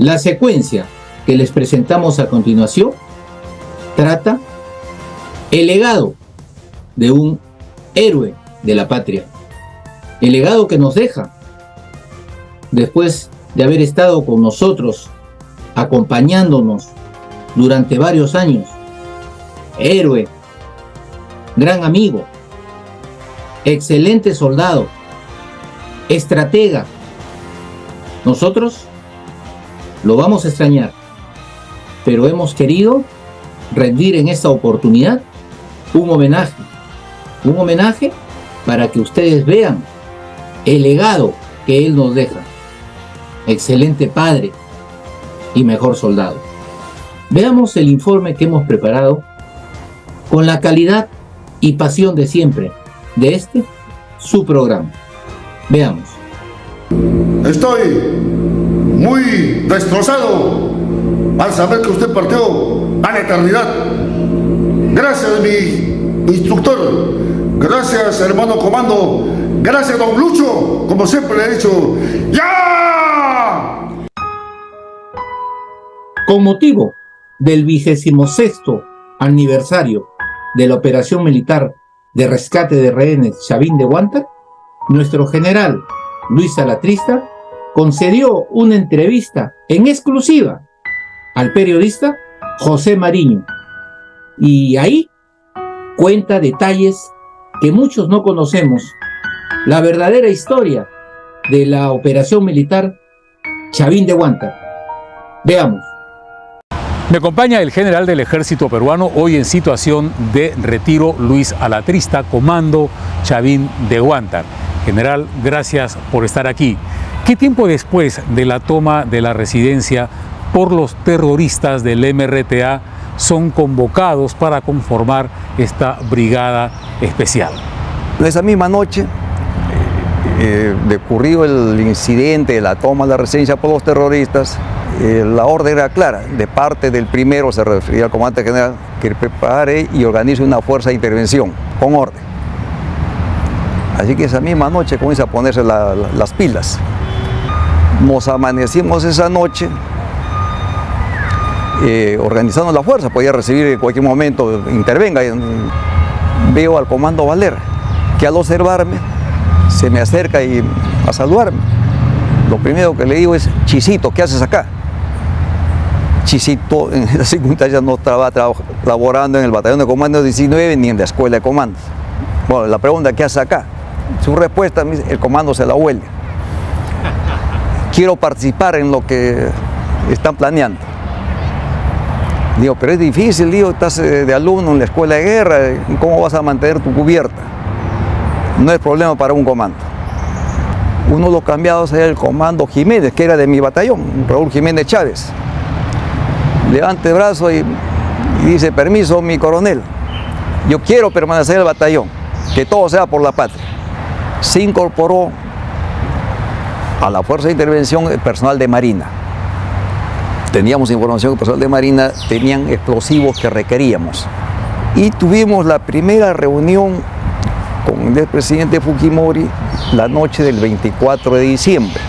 La secuencia que les presentamos a continuación trata el legado de un héroe de la patria, el legado que nos deja después de haber estado con nosotros, acompañándonos durante varios años. Héroe, gran amigo, excelente soldado, estratega. Nosotros lo vamos a extrañar, pero hemos querido rendir en esta oportunidad un homenaje para que ustedes vean el legado que él nos deja. Excelente padre y mejor soldado. Veamos el informe que hemos preparado con la calidad y pasión de siempre de su programa. Veamos. Estoy muy destrozado al saber que usted partió a la eternidad. Gracias, mi instructor. Gracias, hermano comando. Gracias, don Lucho. Como siempre le he dicho, ¡ya! Con motivo del 26º aniversario de la operación militar de rescate de rehenes Chavín de Huántar, nuestro general Luis Alatrista concedió una entrevista en exclusiva al periodista José Mariño, y ahí cuenta detalles que muchos no conocemos, la verdadera historia de la operación militar Chavín de Huántar. Veamos. Me acompaña el general del Ejército Peruano, hoy en situación de retiro, Luis Alatrista, Comando Chavín de Huántar. General, gracias por estar aquí. ¿Qué tiempo después de la toma de la residencia por los terroristas del MRTA son convocados para conformar esta brigada especial? Esa misma noche, de ocurrido el incidente de la toma de la residencia por los terroristas, la orden era clara, de parte del primero, se refería al comandante general, que prepare y organice una fuerza de intervención, con orden. Así que esa misma noche comienza a ponerse las pilas. Nos amanecimos esa noche organizando la fuerza, podía recibir en cualquier momento, intervenga. Veo al comando Valera, que al observarme se me acerca a saludarme. Lo primero que le digo es: Chisito, ¿qué haces acá? Chisito en esa circunstancia no estaba laborando en el batallón de comando 19 ni en la escuela de comandos. Bueno, la pregunta: ¿qué haces acá? Su respuesta: el comando se la huele. Quiero participar en lo que están planeando. Digo, pero es difícil, digo, estás de alumno en la escuela de guerra, ¿cómo vas a mantener tu cubierta? No es problema para un comando. Uno de los cambiados era el comando Jiménez, que era de mi batallón, Raúl Jiménez Chávez. Levanta el brazo y dice: permiso, mi coronel, yo quiero permanecer en el batallón, que todo sea por la patria. Se incorporó a la fuerza de intervención el personal de Marina. Teníamos información que el personal de Marina tenían explosivos que requeríamos. Y tuvimos la primera reunión con el presidente Fujimori la noche del 24 de diciembre.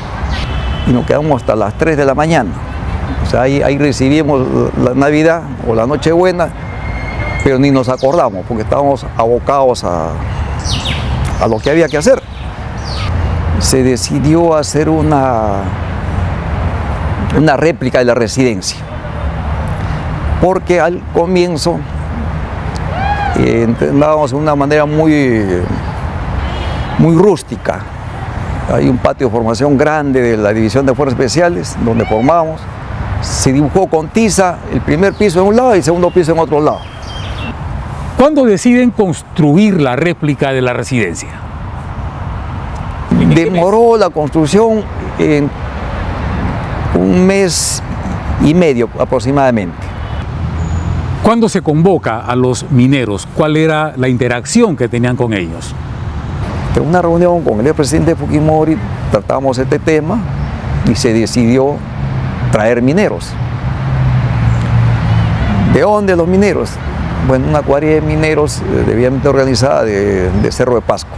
Y nos quedamos hasta las 3 de la mañana. O sea, ahí recibimos la Navidad o la Nochebuena, pero ni nos acordamos porque estábamos abocados a lo que había que hacer. Se decidió hacer una réplica de la residencia, porque al comienzo entrenábamos de una manera muy rústica. Hay un patio de formación grande de la División de Fuerzas Especiales donde formábamos. Se dibujó con tiza el primer piso en un lado y el segundo piso en otro lado. ¿Cuándo deciden construir la réplica de la residencia? Demoró la construcción en 1 mes y medio aproximadamente. ¿Cuándo se convoca a los mineros? ¿Cuál era la interacción que tenían con ellos? En una reunión con el presidente Fujimori tratamos este tema y se decidió traer mineros. ¿De dónde los mineros? Bueno, una cuadrilla de mineros debidamente organizada de Cerro de Pasco.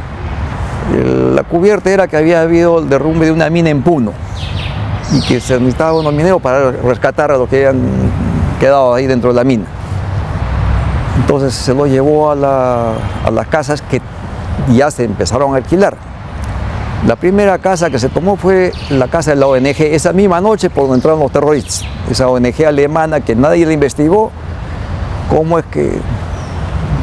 La cubierta era que había habido el derrumbe de una mina en Puno. y que se necesitaba unos mineros para rescatar a los que habían quedado ahí dentro de la mina. Entonces se lo llevó a las casas que ya se empezaron a alquilar. La primera casa que se tomó fue la casa de la ONG, esa misma noche por donde entraron los terroristas. Esa ONG alemana que nadie la investigó, cómo es que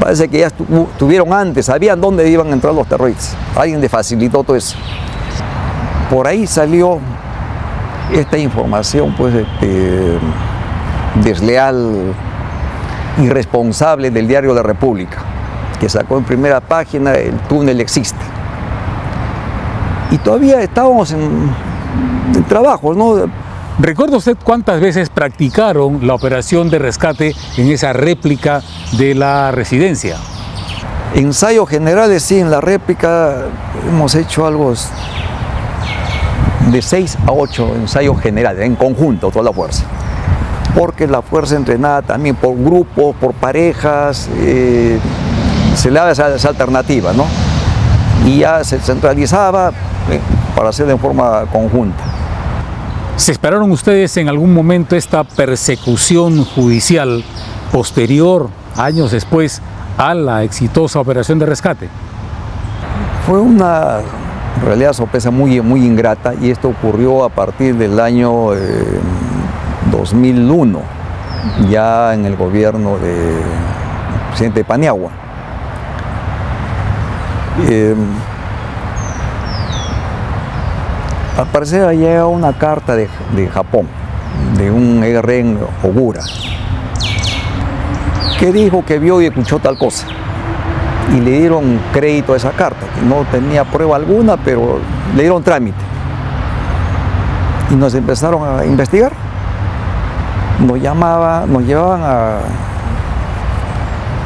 parece que ya estuvieron antes, sabían dónde iban a entrar los terroristas. Alguien les facilitó todo eso. Por ahí salió esta información pues, desleal, irresponsable del diario La República, que sacó en primera página: el túnel existe. Y todavía estábamos en trabajos, ¿no? ¿Recuerda usted cuántas veces practicaron la operación de rescate en esa réplica de la residencia? Ensayos generales, sí, en la réplica hemos hecho algo de 6 a 8 ensayos generales, en conjunto, toda la fuerza. Porque la fuerza entrenada también por grupos, por parejas, se le daba esa alternativa, ¿no? Y ya se centralizaba para hacerlo en forma conjunta. ¿Se esperaron ustedes en algún momento esta persecución judicial posterior, años después, a la exitosa operación de rescate? Fue una en realidad sorpresa muy ingrata, y esto ocurrió a partir del año 2001, ya en el gobierno del presidente Paniagua. Al parecer llega una carta de Japón, de un ERN Ogura, que dijo que vio y escuchó tal cosa, y le dieron crédito a esa carta, que no tenía prueba alguna, pero le dieron trámite. Y nos empezaron a investigar. Nos llevaban a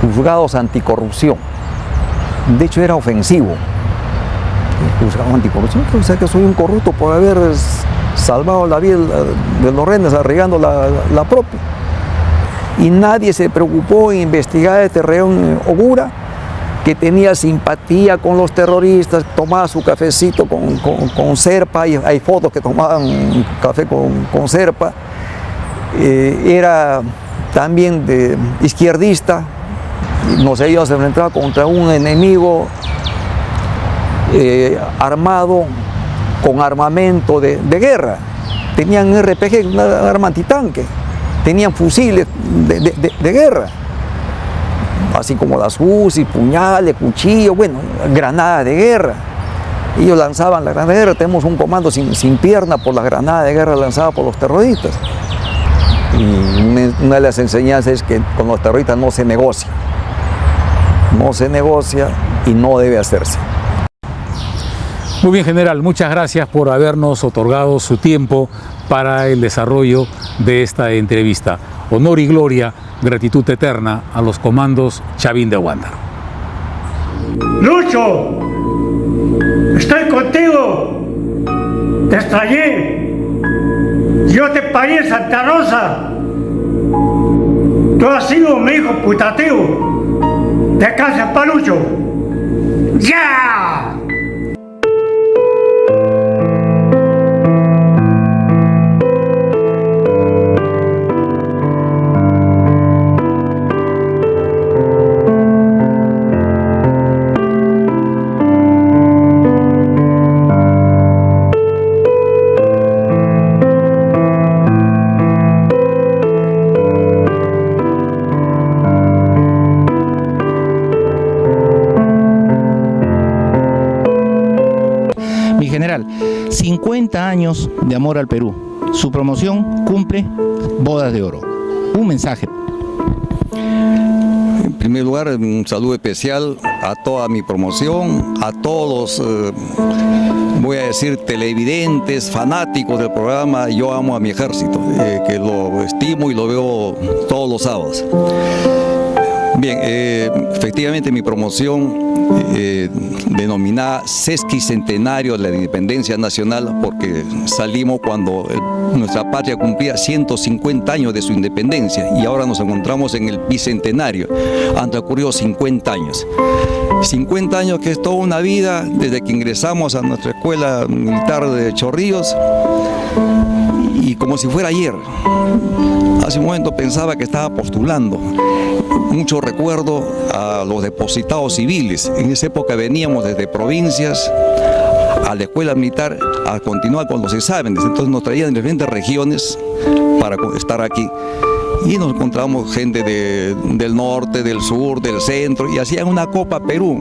juzgados anticorrupción. De hecho, era ofensivo. Juzgado anticorrupción, o sea que soy un corrupto por haber salvado la vida de los rehenes, arriesgando la propia. Y nadie se preocupó en investigar este rehén Ogura, que tenía simpatía con los terroristas, tomaba su cafecito con serpa, y hay fotos que tomaban café con serpa. Era también izquierdista, nos habíamos enfrentado contra un enemigo armado con armamento de guerra. Tenían RPG, una arma antitanque, tenían fusiles de guerra, así como las UCI, puñales, cuchillos, bueno, granadas de guerra. Ellos lanzaban la granada de guerra. Tenemos un comando sin pierna por las granadas de guerra lanzadas por los terroristas. Y una de las enseñanzas es que con los terroristas no se negocia. No se negocia y no debe hacerse. Muy bien, general, muchas gracias por habernos otorgado su tiempo para el desarrollo de esta entrevista. Honor y gloria, gratitud eterna a los comandos Chavín de Huántar. Lucho, estoy contigo. Te extrañé. Yo te parí en Santa Rosa. Tú has sido mi hijo putativo. Descansa en paz, Lucho. ¡Ya! Mi general, 50 años de amor al Perú. Su promoción cumple bodas de oro. Un mensaje. En primer lugar, un saludo especial a toda mi promoción, a todos los, voy a decir, televidentes, fanáticos del programa Yo Amo a Mi Ejército, que lo estimo y lo veo todos los sábados. Bien, efectivamente mi promoción denominada Sesquicentenario de la Independencia Nacional, porque salimos cuando nuestra patria cumplía 150 años de su independencia y ahora nos encontramos en el bicentenario. Han transcurrido 50 años. 50 años que es toda una vida desde que ingresamos a nuestra escuela militar de Chorrillos como si fuera ayer. Hace un momento pensaba que estaba postulando. Mucho recuerdo a los depositados civiles. En esa época veníamos desde provincias a la escuela militar a continuar con los exámenes. Entonces nos traían de diferentes regiones para estar aquí. Y nos encontramos gente del norte, del sur, del centro, y hacían una Copa Perú.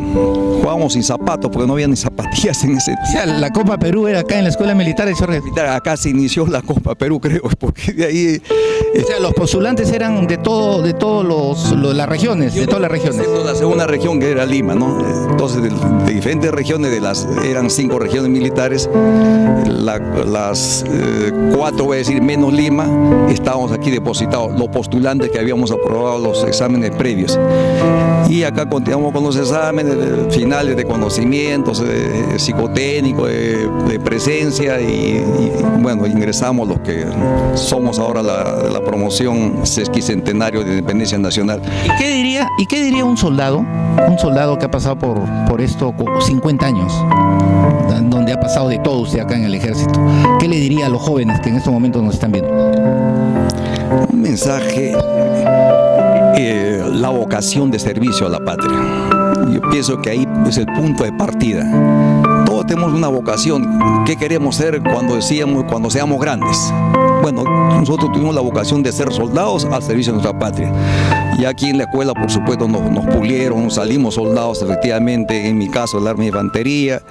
Jugábamos sin zapatos porque no había ni zapatillas en ese tiempo. O sea, la Copa Perú era acá en la escuela militar de Chorrera. Acá se inició la Copa Perú, creo, porque de ahí... O sea, los postulantes eran de todas las regiones, de todas las regiones. La segunda región, que era Lima, ¿no? Entonces, de diferentes regiones, eran 5 regiones militares, las 4, voy a decir, menos Lima, estábamos aquí depositados, los postulantes que habíamos aprobado los exámenes previos. Y acá continuamos con los exámenes finales de conocimientos, psicotécnicos, de presencia, y bueno, ingresamos los que somos ahora la promoción sesquicentenario de Independencia Nacional. ¿Y qué diría un soldado que ha pasado por esto 50 años, donde ha pasado de todo usted acá en el ejército? ¿Qué le diría a los jóvenes que en estos momentos nos están viendo? Un mensaje, la vocación de servicio a la patria. Yo pienso que ahí es el punto de partida. Todos tenemos una vocación. ¿Qué queremos ser cuando seamos grandes? Bueno, nosotros tuvimos la vocación de ser soldados al servicio de nuestra patria. Y aquí en la escuela, por supuesto, nos pulieron, salimos soldados, efectivamente, en mi caso, el arma de infantería.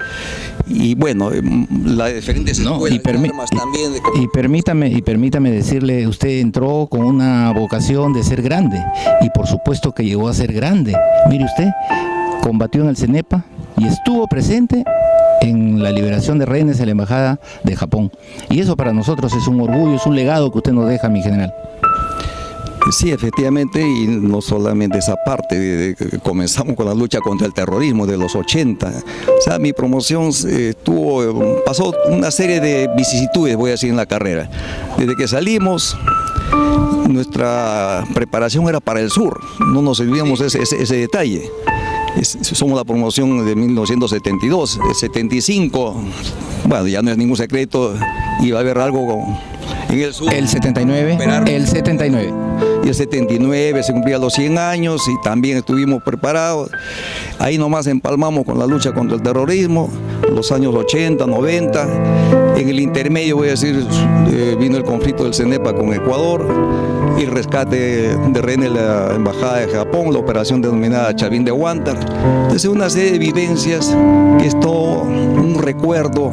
Y bueno, las diferentes escuelas, y permítame decirle, usted entró con una vocación de ser grande, y por supuesto que llegó a ser grande. Mire usted, combatió en el CENEPA y estuvo presente en la liberación de rehenes en la Embajada de Japón. Y eso para nosotros es un orgullo, es un legado que usted nos deja, mi general. Sí, efectivamente, y no solamente esa parte, comenzamos con la lucha contra el terrorismo de los 80. O sea, mi promoción pasó una serie de vicisitudes, voy a decir, en la carrera. Desde que salimos, nuestra preparación era para el sur, no nos olvidamos ese detalle. Somos la promoción de 1972, el 75, bueno, ya no es ningún secreto, iba a haber algo en el sur. El 79. Y el 79 se cumplía los 100 años y también estuvimos preparados. Ahí nomás empalmamos con la lucha contra el terrorismo, los años 80, 90. En el intermedio, voy a decir, vino el conflicto del CENEPA con Ecuador y el rescate de rehenes de la Embajada de Japón, la operación denominada Chavín de Huántar. Entonces, una serie de vivencias que es todo un recuerdo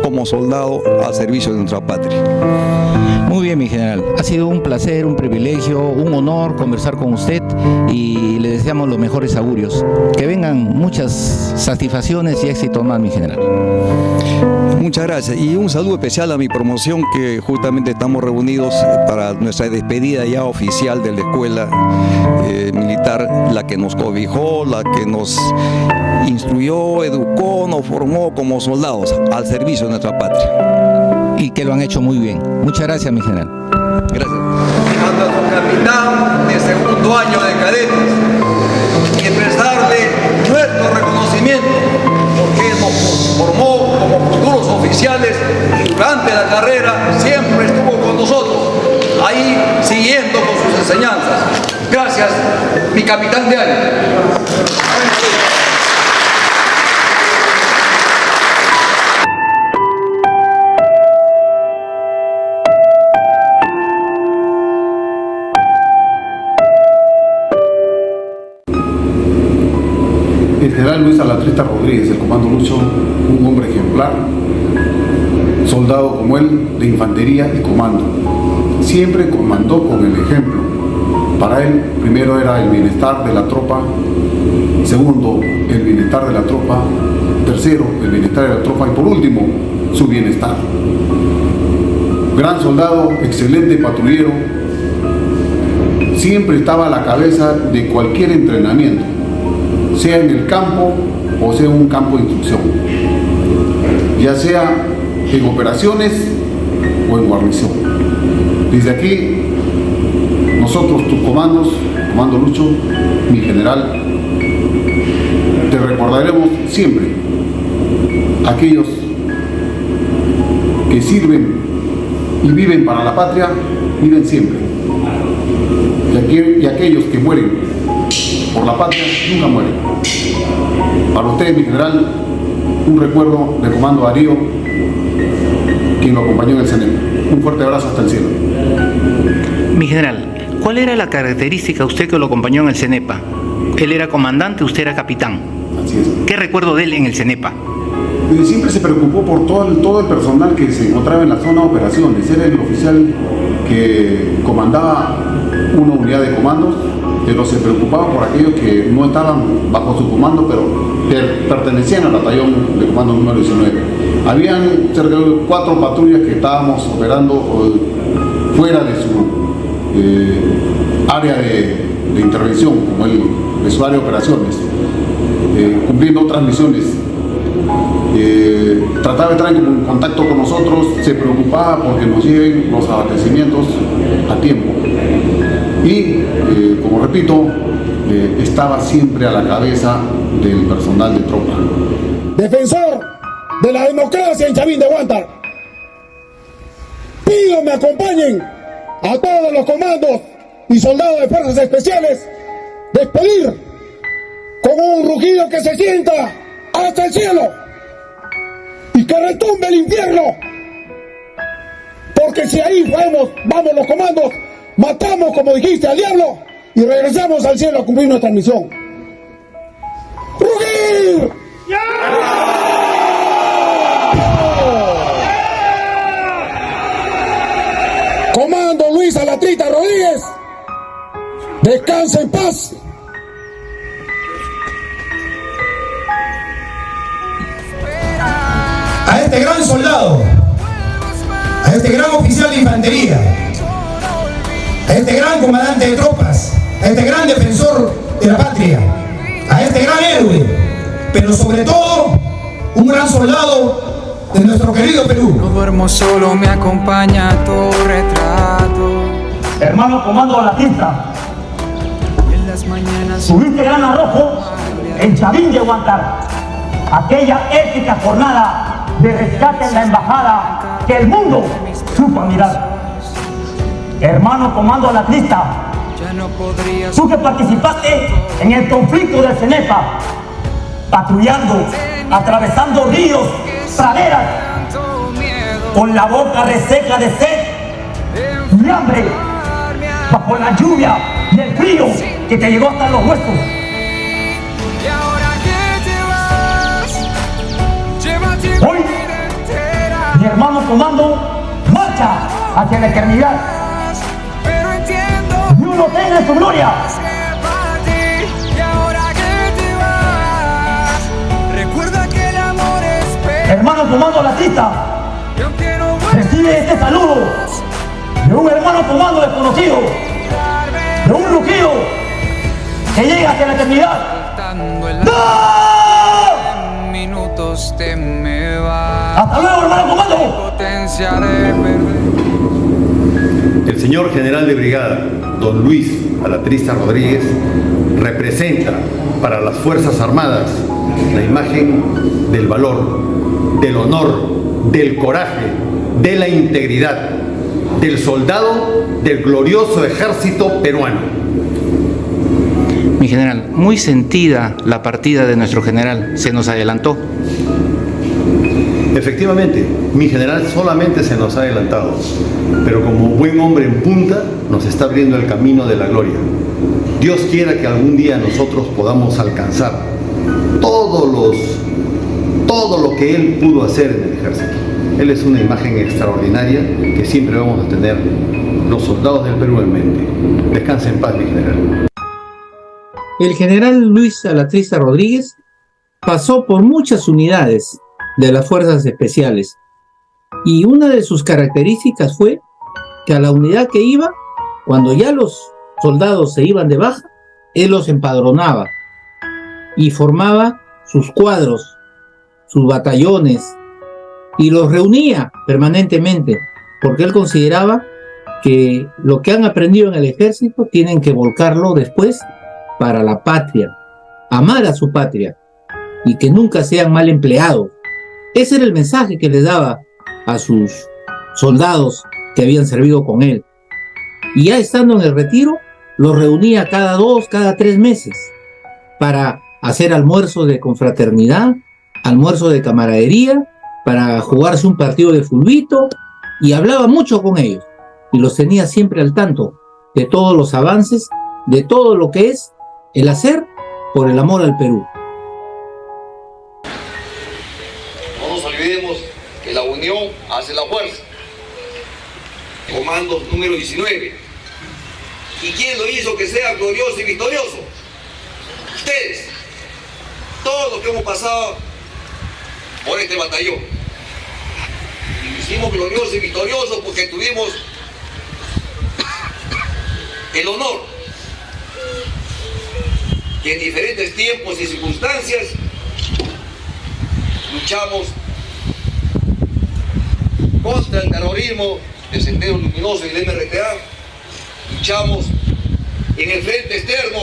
como soldado al servicio de nuestra patria. Muy bien, mi general. Ha sido un placer, un privilegio, un honor conversar con usted y le deseamos los mejores augurios. Que vengan muchas satisfacciones y éxitos más, mi general. Muchas gracias y un saludo especial a mi promoción, que justamente estamos reunidos para nuestra despedida ya oficial de la escuela militar, la que nos cobijó, la que nos instruyó, educó, nos formó como soldados al servicio de nuestra patria. Y que lo han hecho muy bien. Muchas gracias, mi general. Gracias. A nuestro capitán de segundo año de cadetes y expresarle nuestro reconocimiento, porque él nos formó como futuros oficiales y durante la carrera siempre estuvo con nosotros, ahí siguiendo con sus enseñanzas. Gracias, mi capitán de año. El general Luis Alatrista Rodríguez, del Comando Lucho, un hombre ejemplar, soldado como él, de infantería y comando. Siempre comandó con el ejemplo. Para él, primero era el bienestar de la tropa, segundo, el bienestar de la tropa, tercero, el bienestar de la tropa y por último, su bienestar. Gran soldado, excelente patrullero, siempre estaba a la cabeza de cualquier entrenamiento, sea en el campo o sea en un campo de instrucción, ya sea en operaciones o en guarnición. Desde aquí, nosotros, tus comandos, Comando Lucho, mi general, te recordaremos siempre aquellos que sirven y viven para la patria, viven siempre. Y aquellos que mueren por la patria nunca mueren. Para usted, mi general, un recuerdo del comando Darío, quien lo acompañó en el CENEP. Un fuerte abrazo hasta el cielo. Mi general, ¿cuál era la característica de usted que lo acompañó en el CENEPA? Él era comandante, usted era capitán. Así es. ¿Qué recuerdo de él en el CENEPA? Siempre se preocupó por todo el personal que se encontraba en la zona de operaciones. Era el oficial que comandaba una unidad de comandos, pero se preocupaba por aquellos que no estaban bajo su comando, pero pertenecían al batallón de comando número 19. Habían cerca de 4 patrullas que estábamos operando fuera de su área de intervención, como de su área de operaciones, cumpliendo otras misiones. Trataba de estar en contacto con nosotros, se preocupaba porque nos lleguen los abastecimientos a tiempo. Y, como repito, estaba siempre a la cabeza del personal de tropa. Defensor de la democracia en Chavín de Huántar. Pido me acompañen a todos los comandos y soldados de fuerzas especiales despedir con un rugido que se sienta hasta el cielo y que retumbe el infierno, porque si ahí vamos los comandos, matamos, como dijiste, al diablo y regresamos al cielo a cumplir nuestra misión. ¡Rugir! Comando Luis Alatrista Rodríguez, descansa en paz. A este gran soldado, a este gran oficial de infantería, a este gran comandante de tropas, a este gran defensor de la patria, a este gran héroe, pero sobre todo un gran soldado de nuestro querido Perú. No duermo solo, me acompaña tu retrato. Hermano comando Alatrista, En las mañanas tuviste gran arrojo en Chavín de Huántar, aquella épica jornada de rescate en la embajada que el mundo supo mirar. Hermano comando Alatrista, ya no podrías. tú que participaste en el conflicto del CENEPA, patrullando, atravesando ríos, praderas, con la boca reseca de sed y hambre, bajo la lluvia y el frío que te llegó hasta los huesos. Y ahora que te vas, llévate Hoy, mi hermano comando marcha hacia la eternidad. pero entiendo Dios lo tenga en su gloria. que para ti. Y ahora que te vas, recuerda que el amor espera. Hermano comando Alatrista, Yo quiero recibe este saludo de un hermano comando desconocido, de un rugido que llega hacia la eternidad. dando el ¡No! minutos te me va. ¡Hasta luego, hermano comando! Potencia de perder. El señor general de brigada, don Luis Alatrista Rodríguez, representa para las Fuerzas Armadas la imagen del valor, del honor, del coraje, de la integridad, del soldado del glorioso ejército peruano. Mi general, muy sentida la partida de nuestro general, se nos adelantó. Efectivamente, mi general solamente se nos ha adelantado, pero como buen hombre en punta nos está abriendo el camino de la gloria. Dios quiera que algún día nosotros podamos alcanzar todo lo que él pudo hacer en el ejército. Él es una imagen extraordinaria que siempre vamos a tener los soldados del Perú en mente. Descanse en paz, mi general. El general Luis Alatrista Rodríguez pasó por muchas unidades de las Fuerzas Especiales y una de sus características fue que a la unidad que iba, cuando ya los soldados se iban de baja, él los empadronaba y formaba sus cuadros, sus batallones y los reunía permanentemente porque él consideraba que lo que han aprendido en el ejército tienen que volcarlo después para la patria, amar a su patria y que nunca sean mal empleados. Ese era el mensaje que les daba a sus soldados que habían servido con él. Y ya estando en el retiro, los reunía cada 2, cada 3 meses para hacer almuerzos de confraternidad, almuerzos de camaradería, para jugarse un partido de fulbito, y hablaba mucho con ellos y los tenía siempre al tanto de todos los avances, de todo lo que es el hacer por el amor al Perú. No nos olvidemos que la unión hace la fuerza. Comando número 19. ¿Y quién lo hizo que sea glorioso y victorioso? Ustedes. Todos los que hemos pasado por este batallón. Y lo hicimos glorioso y victorioso porque tuvimos el honor que en diferentes tiempos y circunstancias luchamos contra el terrorismo del Sendero Luminoso y el MRTA, luchamos en el frente externo,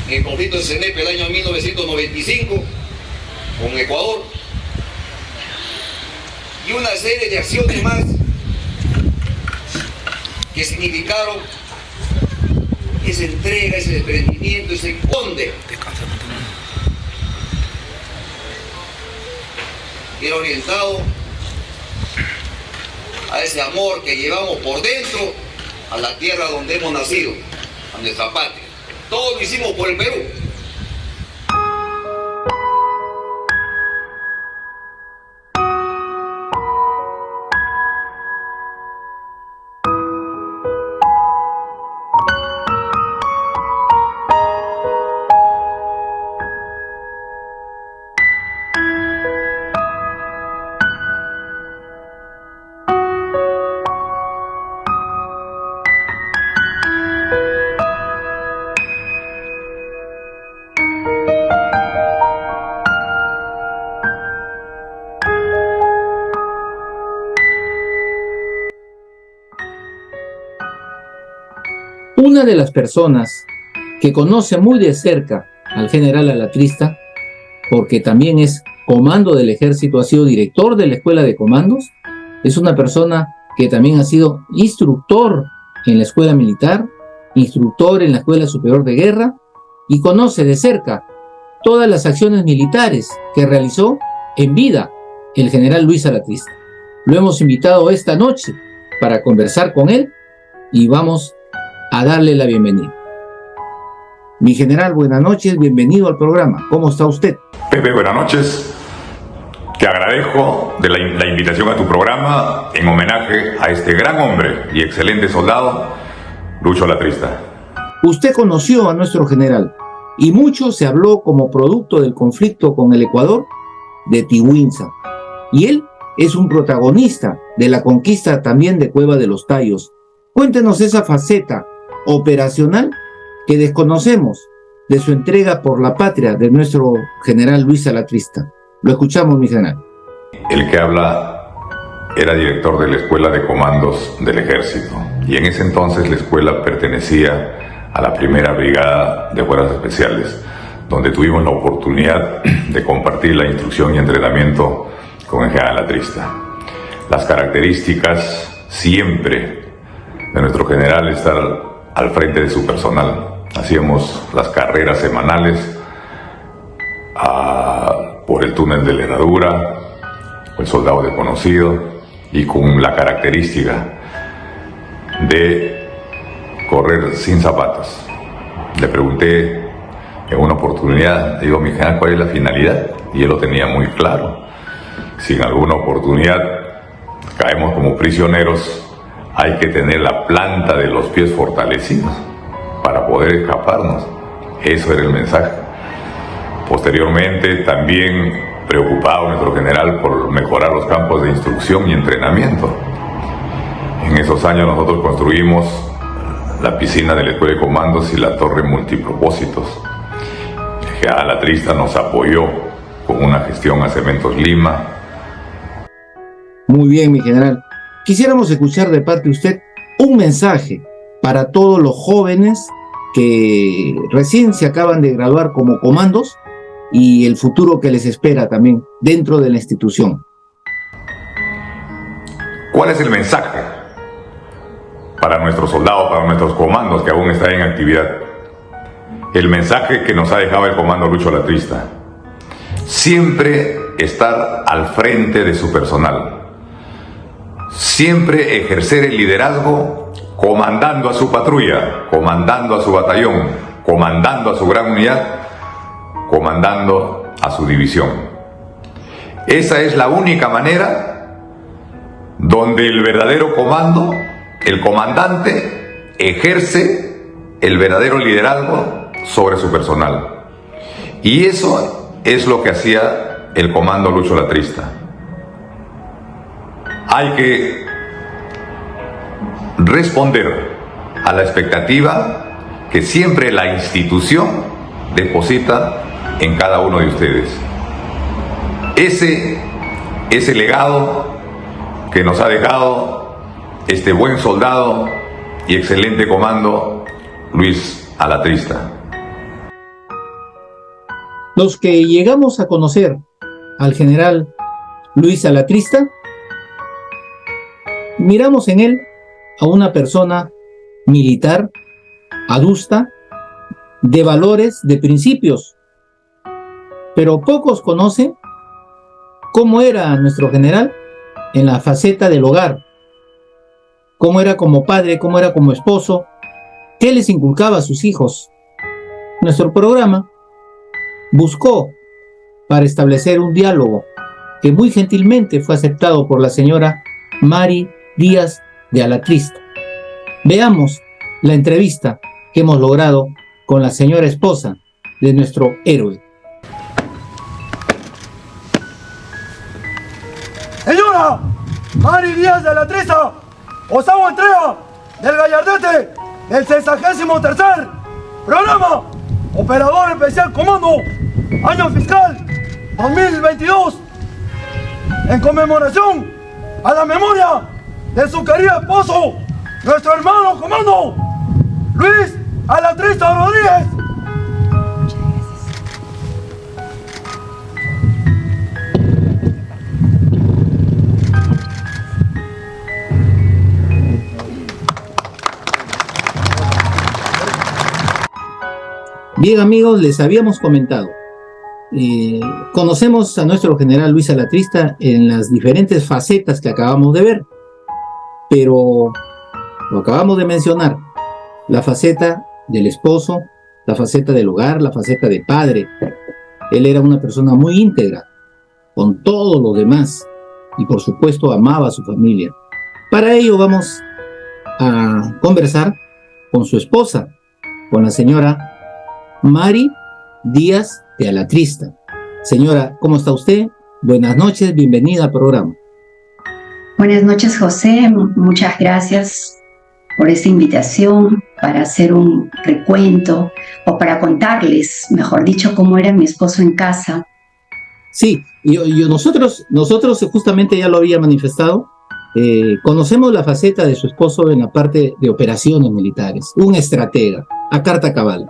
en el conflicto de CENEP el año 1995 con Ecuador, y una serie de acciones más que significaron esa entrega, ese desprendimiento, ese conde. Era orientado a ese amor que llevamos por dentro a la tierra donde hemos nacido, a nuestra patria. Todo lo hicimos por el Perú. Una de las personas que conoce muy de cerca al general Alatrista, porque también es comando del ejército, ha sido director de la escuela de comandos, es una persona que también ha sido instructor en la escuela militar, instructor en la escuela superior de guerra, y conoce de cerca todas las acciones militares que realizó en vida el general Luis Alatrista. Lo hemos invitado esta noche para conversar con él y vamos a darle la bienvenida. Mi general, buenas noches, bienvenido al programa. ¿Cómo está usted? Pepe, buenas noches. Te agradezco de la invitación a tu programa en homenaje a este gran hombre y excelente soldado, Lucho Alatrista. Usted conoció a nuestro general y mucho se habló como producto del conflicto con el Ecuador de Tihuinza. Y él es un protagonista de la conquista también de Cueva de los Tallos. Cuéntenos esa faceta operacional que desconocemos de su entrega por la patria de nuestro general Luis Alatrista. Lo escuchamos, mi general. El que habla era director de la Escuela de Comandos del Ejército, y en ese entonces la escuela pertenecía a la Primera Brigada de Fuerzas Especiales, donde tuvimos la oportunidad de compartir la instrucción y entrenamiento con el general Alatrista. Las características siempre de nuestro general estar al frente de su personal. Hacíamos las carreras semanales por el túnel de la Herradura, el soldado desconocido, y con la característica de correr sin zapatos. Le pregunté en una oportunidad, digo, mi general, ¿cuál es la finalidad? Y él lo tenía muy claro. Si en alguna oportunidad caemos como prisioneros, hay que tener la planta de los pies fortalecidos para poder escaparnos. Eso era el mensaje. Posteriormente, también preocupado nuestro general por mejorar los campos de instrucción y entrenamiento. En esos años nosotros construimos la piscina de la Escuela de Comandos y la torre multipropósitos. El general Alatrista nos apoyó con una gestión a Cementos Lima. Muy bien, mi general. Quisiéramos escuchar de parte de usted un mensaje para todos los jóvenes que recién se acaban de graduar como comandos y el futuro que les espera también dentro de la institución. ¿Cuál es el mensaje para nuestros soldados, para nuestros comandos que aún están en actividad? El mensaje que nos ha dejado el comando Lucho Alatrista: siempre estar al frente de su personal, siempre ejercer el liderazgo comandando a su patrulla, comandando a su batallón, comandando a su gran unidad, comandando a su división. Esa es la única manera donde el verdadero comando, el comandante, ejerce el verdadero liderazgo sobre su personal. Y eso es lo que hacía el comando Lucho Alatrista. Hay que responder a la expectativa que siempre la institución deposita en cada uno de ustedes. Ese legado que nos ha dejado este buen soldado y excelente comando Luis Alatrista. Los que llegamos a conocer al general Luis Alatrista, miramos en él a una persona militar, adusta, de valores, de principios, pero pocos conocen cómo era nuestro general en la faceta del hogar, cómo era como padre, cómo era como esposo, qué les inculcaba a sus hijos. Nuestro programa buscó para establecer un diálogo que muy gentilmente fue aceptado por la señora Mari Díaz de Alatrista. Veamos la entrevista que hemos logrado con la señora esposa de nuestro héroe. Señora Mari Díaz de Alatrista, os hago entrega del gallardete del 63º programa Operador Especial Comando, año fiscal 2022, en conmemoración a la memoria de su querido esposo, nuestro hermano comando Luis Alatrista Rodríguez. Bien, amigos, les habíamos comentado. Conocemos a nuestro general Luis Alatrista en las diferentes facetas que acabamos de ver, pero lo acabamos de mencionar: la faceta del esposo, la faceta del hogar, la faceta de padre. Él era una persona muy íntegra con todo lo demás y por supuesto amaba a su familia. Para ello vamos a conversar con su esposa, con la señora Mari Díaz de Alatrista. Señora, ¿cómo está usted? Buenas noches, bienvenida al programa. Buenas noches, José. Muchas gracias por esta invitación para hacer un recuento o para contarles, mejor dicho, cómo era mi esposo en casa. Sí, nosotros justamente ya lo había manifestado. Conocemos la faceta de su esposo en la parte de operaciones militares, un estratega, a carta cabal.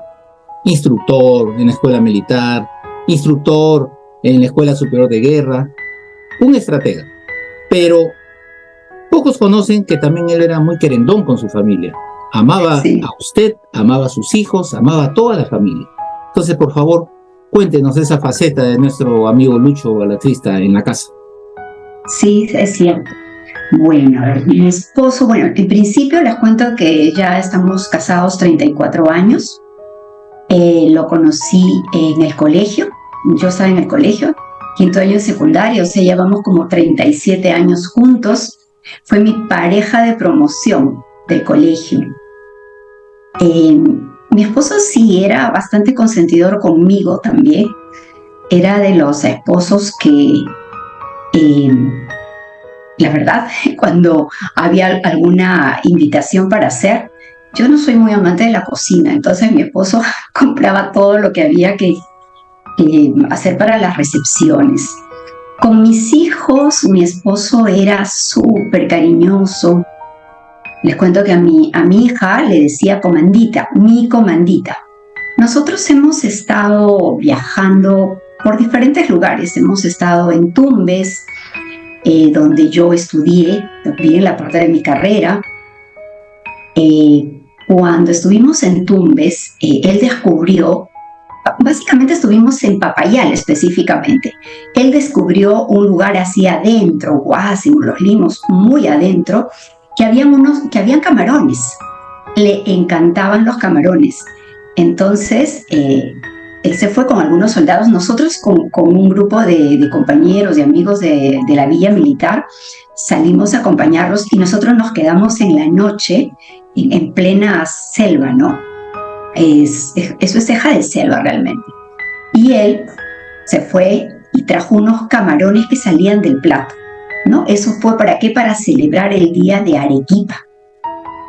Instructor en la escuela militar, instructor en la escuela superior de guerra, un estratega. Pero pocos conocen que también él era muy querendón con su familia. Amaba a usted, amaba a sus hijos, amaba a toda la familia. Entonces, por favor, cuéntenos esa faceta de nuestro amigo Lucho Alatrista en la casa. Sí, es cierto. Bueno, mi esposo, en principio les cuento que ya estamos casados 34 años. Lo conocí en el colegio, yo estaba en el colegio, quinto año de secundaria, o sea, llevamos como 37 años juntos. Fue mi pareja de promoción del colegio. Mi esposo sí era bastante consentidor conmigo también. Era de los esposos que, la verdad, cuando había alguna invitación para hacer, yo no soy muy amante de la cocina, entonces mi esposo compraba todo lo que había que hacer para las recepciones. Con mis hijos, mi esposo era súper cariñoso. Les cuento que a mi hija le decía comandita, mi comandita. Nosotros hemos estado viajando por diferentes lugares. Hemos estado en Tumbes, donde yo estudié también la parte de mi carrera. Cuando estuvimos en Tumbes, él descubrió, básicamente estuvimos en Papayal específicamente, él descubrió un lugar así adentro, Guásimo, Los Limos, muy adentro, que habían camarones. Le encantaban los camarones. Entonces, él se fue con algunos soldados. Nosotros con un grupo de compañeros, de amigos de la villa militar, salimos a acompañarlos y nosotros nos quedamos en la noche en plena selva, ¿no? Eso es ceja de selva realmente. Y él se fue y trajo unos camarones que salían del plato, ¿no? Eso fue ¿para qué? Para celebrar el día de Arequipa.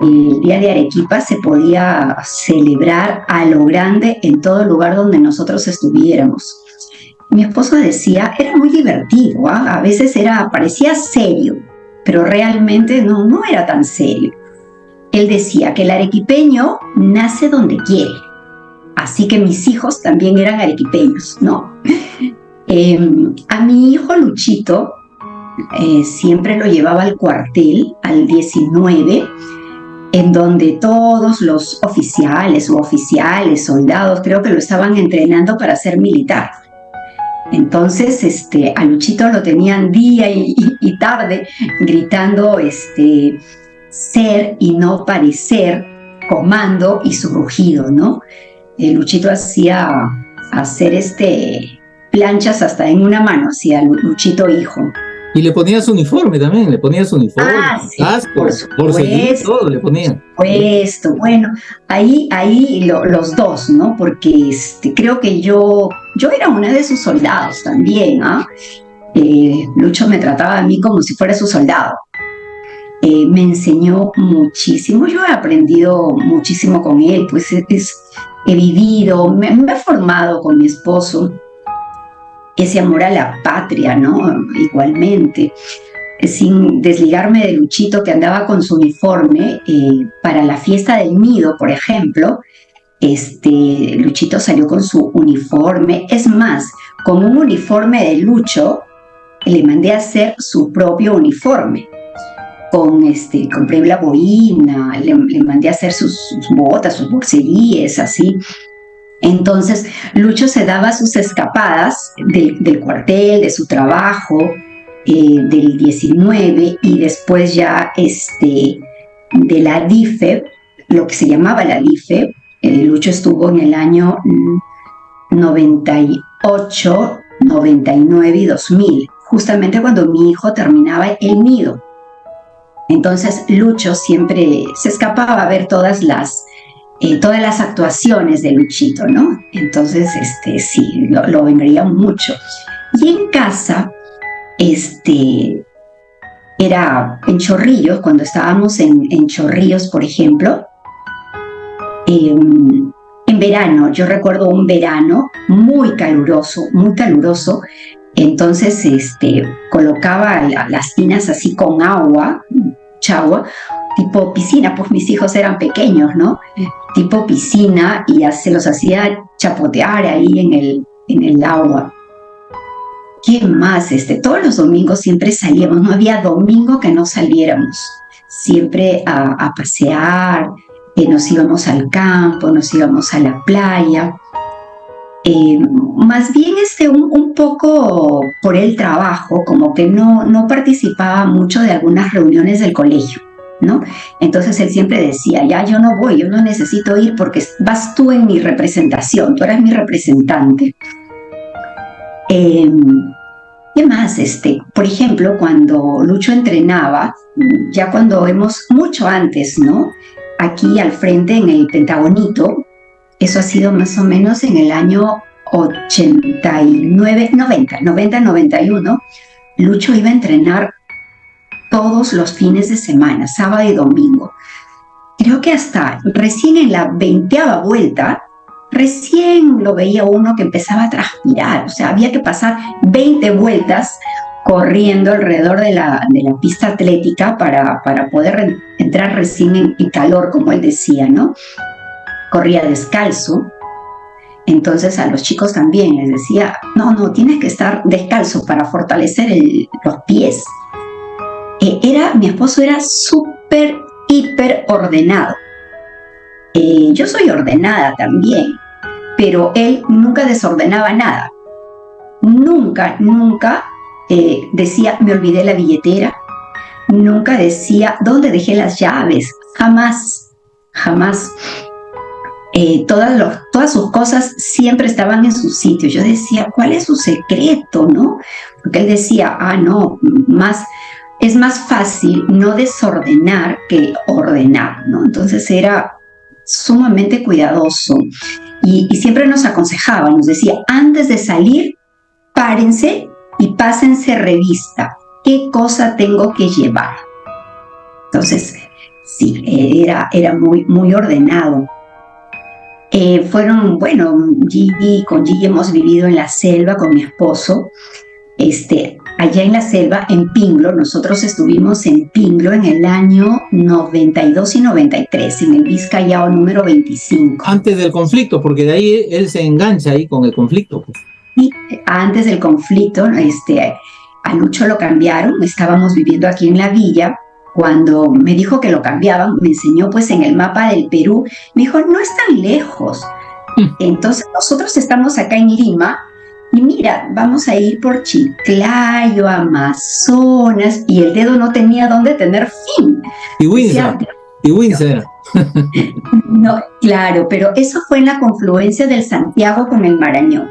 El día de Arequipa se podía celebrar a lo grande en todo lugar donde nosotros estuviéramos. Mi esposo decía, era muy divertido, ¿eh? A veces parecía serio, pero realmente no era tan serio. Él decía que el arequipeño nace donde quiere, así que mis hijos también eran arequipeños, ¿no? A mi hijo Luchito siempre lo llevaba al cuartel, al 19, en donde todos los oficiales, soldados, creo que lo estaban entrenando para ser militar. Entonces, a Luchito lo tenían día y tarde gritando ser y no parecer, comando y su rugido, ¿no? Luchito hacía hacer planchas hasta en una mano, hacía Luchito hijo. Y le ponía su uniforme también, sí, casco, porceguín, todo le ponía. Por supuesto, bueno, ahí los dos, ¿no? Porque creo que yo era una de sus soldados también, ¿ah? Lucho me trataba a mí como si fuera su soldado. Me enseñó muchísimo, yo he aprendido muchísimo con él, pues he vivido, me he formado con mi esposo. Ese amor a la patria, ¿no? Igualmente, sin desligarme de Luchito, que andaba con su uniforme para la fiesta del nido, por ejemplo. Luchito salió con su uniforme. Es más, con un uniforme de Lucho, le mandé a hacer su propio uniforme. Compré la boina, le mandé a hacer sus botas, sus borceguíes, así. Entonces, Lucho se daba sus escapadas del cuartel, de su trabajo, del 19, y después ya de la DIFE, lo que se llamaba la DIFE. Lucho estuvo en el año 98, 99 y 2000, justamente cuando mi hijo terminaba el nido. Entonces, Lucho siempre se escapaba a ver todas las actuaciones de Luchito, ¿no? Entonces, sí, lo veía mucho. Y en casa, era en Chorrillos, cuando estábamos en Chorrillos, por ejemplo, en verano, yo recuerdo un verano muy caluroso, entonces colocaba las tinas así con agua, chagua, tipo piscina, pues mis hijos eran pequeños, ¿no? Tipo piscina, y se los hacía chapotear ahí en el agua. ¿Qué más? Todos los domingos siempre salíamos, no había domingo que no saliéramos, siempre a pasear, nos íbamos al campo, nos íbamos a la playa. Más bien un poco por el trabajo, como que no participaba mucho de algunas reuniones del colegio, ¿no? Entonces él siempre decía, ya yo no voy, yo no necesito ir porque vas tú en mi representación, tú eres mi representante. ¿Qué más? Por ejemplo, cuando Lucho entrenaba, ya cuando mucho antes, ¿no? Aquí al frente en el Pentagonito, eso ha sido más o menos en el año 89, 90, 91, Lucho iba a entrenar todos los fines de semana, sábado y domingo. Creo que hasta recién en la 20ª vuelta, recién lo veía uno que empezaba a transpirar, o sea, había que pasar 20 vueltas corriendo alrededor de la pista atlética para poder entrar recién en calor, como él decía, ¿no? Corría descalzo. Entonces a los chicos también les decía, no, tienes que estar descalzo para fortalecer los pies. Mi esposo era súper, hiper ordenado. Yo soy ordenada también, pero él nunca desordenaba nada. Nunca decía, me olvidé la billetera. Nunca decía, ¿dónde dejé las llaves? Jamás. Todas sus cosas siempre estaban en su sitio. Yo decía, ¿cuál es su secreto, no? Porque él decía, no, es más fácil no desordenar que ordenar, ¿no? Entonces era sumamente cuidadoso y siempre nos aconsejaba, nos decía, antes de salir, párense y pásense revista. ¿Qué cosa tengo que llevar? Entonces, sí, era muy ordenado. Con Gigi hemos vivido en la selva con mi esposo. Allá en la selva, en Pinglo, nosotros estuvimos en Pinglo en el año 92 y 93, en el Vizcayao número 25. Antes del conflicto, porque de ahí él se engancha ahí con el conflicto. Y antes del conflicto, a Lucho lo cambiaron, estábamos viviendo aquí en la villa. Cuando me dijo que lo cambiaban, me enseñó pues en el mapa del Perú, me dijo, no es tan lejos. Entonces nosotros estamos acá en Lima, y mira, vamos a ir por Chiclayo, Amazonas, y el dedo no tenía dónde tener fin. Y Windsor. No, claro, pero eso fue en la confluencia del Santiago con el Marañón,